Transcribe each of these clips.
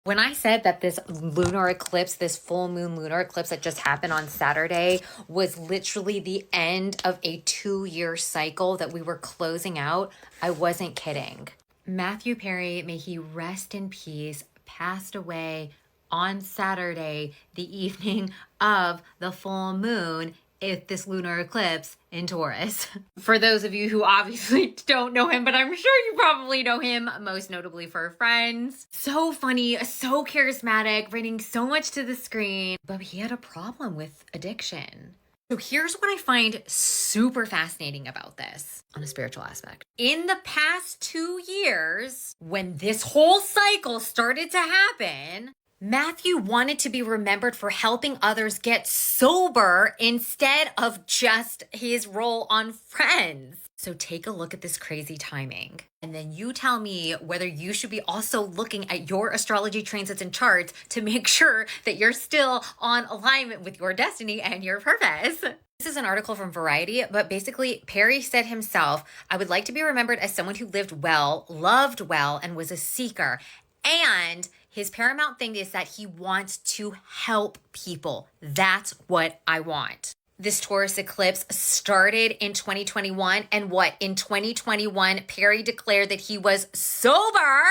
When I said that this lunar eclipse, this full moon lunar eclipse that just happened on Saturday was literally the end of a 2-year cycle that we were closing out, I wasn't kidding. Matthew Perry, may he rest in peace, passed away on Saturday, the evening of the full moon, this lunar eclipse in Taurus. For those of you who obviously don't know him, but I'm sure you probably know him, most notably for Friends. So funny, so charismatic, bringing so much to the screen, but he had a problem with addiction. So here's what I find super fascinating about this on a spiritual aspect. In the past 2 years, when this whole cycle started to happen, Matthew wanted to be remembered for helping others get sober instead of just his role on Friends. So take a look at this crazy timing. And then you tell me whether you should be also looking at your astrology transits and charts to make sure that you're still on alignment with your destiny and your purpose. This is an article from Variety, but basically Perry said himself, "I would like to be remembered as someone who lived well, loved well, and was a seeker." And his paramount thing is that he wants to help people. That's what I want. This Taurus eclipse started in 2021. And what? In 2021, Perry declared that he was sober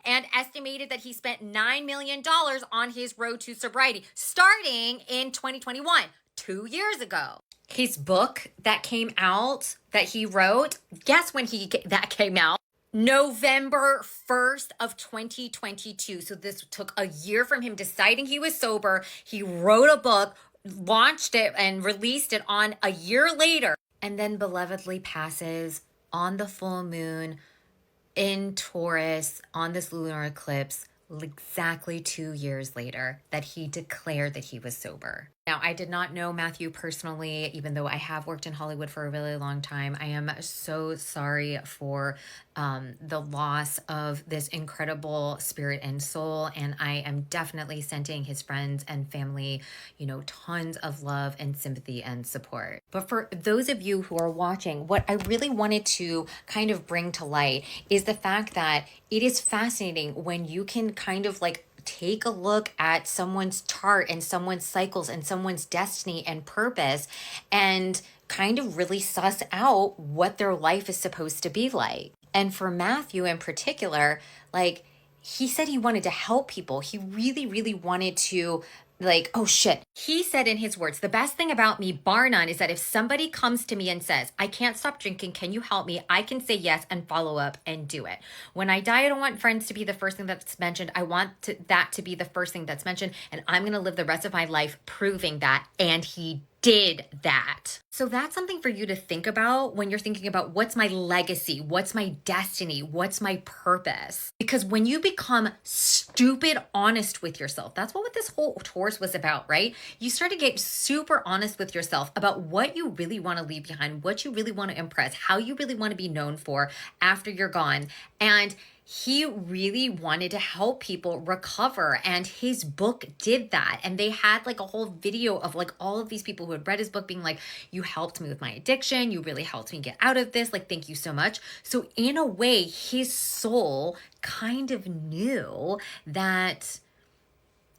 and estimated that he spent $9 million on his road to sobriety, starting in 2021, 2 years ago. His book that came out, that he wrote, guess when that came out? November 1st of 2022. So this took a year from him deciding he was sober. He wrote a book, launched it, and released it on a year later. And then belovedly passes on the full moon in Taurus on this lunar eclipse exactly 2 years later that he declared that he was sober. Now, I did not know Matthew personally, even though I have worked in Hollywood for a really long time. I am so sorry for the loss of this incredible spirit and soul. And I am definitely sending his friends and family, tons of love and sympathy and support. But for those of you who are watching, what I really wanted to kind of bring to light is the fact that it is fascinating when you can kind of take a look at someone's chart and someone's cycles and someone's destiny and purpose and kind of really suss out what their life is supposed to be like. And for Matthew in particular, he said he wanted to help people. He really, really wanted to oh shit. He said in his words, "The best thing about me, bar none, is that if somebody comes to me and says, 'I can't stop drinking, can you help me?' I can say yes and follow up and do it. When I die, I don't want friends to be the first thing that's mentioned. I want that to be the first thing that's mentioned. And I'm going to live the rest of my life proving that." And he did that. So that's something for you to think about when you're thinking about what's my legacy, what's my destiny, what's my purpose. Because when you become stupid honest with yourself, that's what this whole Taurus was about, right? You start to get super honest with yourself about what you really want to leave behind, what you really want to impress, how you really want to be known for after you're gone. And he really wanted to help people recover, and his book did that. And they had a whole video of all of these people who had read his book being like, "You helped me with my addiction. You really helped me get out of this. Thank you so much." So in a way, his soul kind of knew that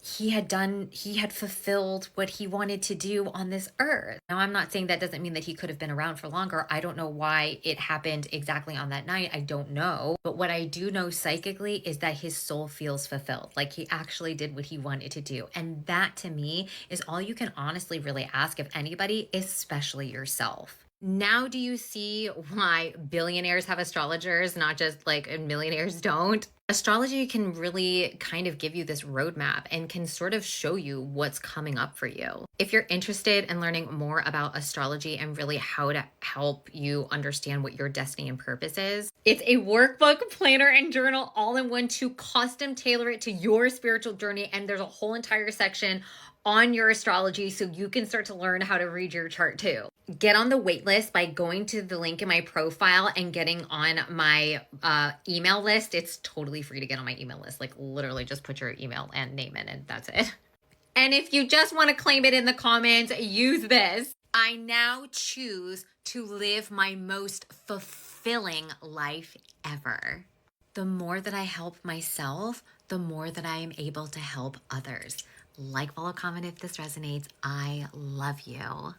he had fulfilled what he wanted to do on this earth. Now, I'm not saying that doesn't mean that he could have been around for longer. I don't know why it happened exactly on that night. I don't know. But what I do know psychically is that his soul feels fulfilled. He actually did what he wanted to do. And that to me is all you can honestly really ask of anybody, especially yourself. Now, do you see why billionaires have astrologers, not just millionaires don't? Astrology can really kind of give you this roadmap and can sort of show you what's coming up for you. If you're interested in learning more about astrology and really how to help you understand what your destiny and purpose is, it's a workbook, planner, and journal all in one to custom tailor it to your spiritual journey. And there's a whole entire section on your astrology so you can start to learn how to read your chart too. Get on the wait list by going to the link in my profile and getting on my email list. It's totally free to get on my email list. Literally just put your email and name in and that's it. And if you just want to claim it in the comments, use this. "I now choose to live my most fulfilling life ever. The more that I help myself, the more that I am able to help others. Like, follow, comment if this resonates. I love you.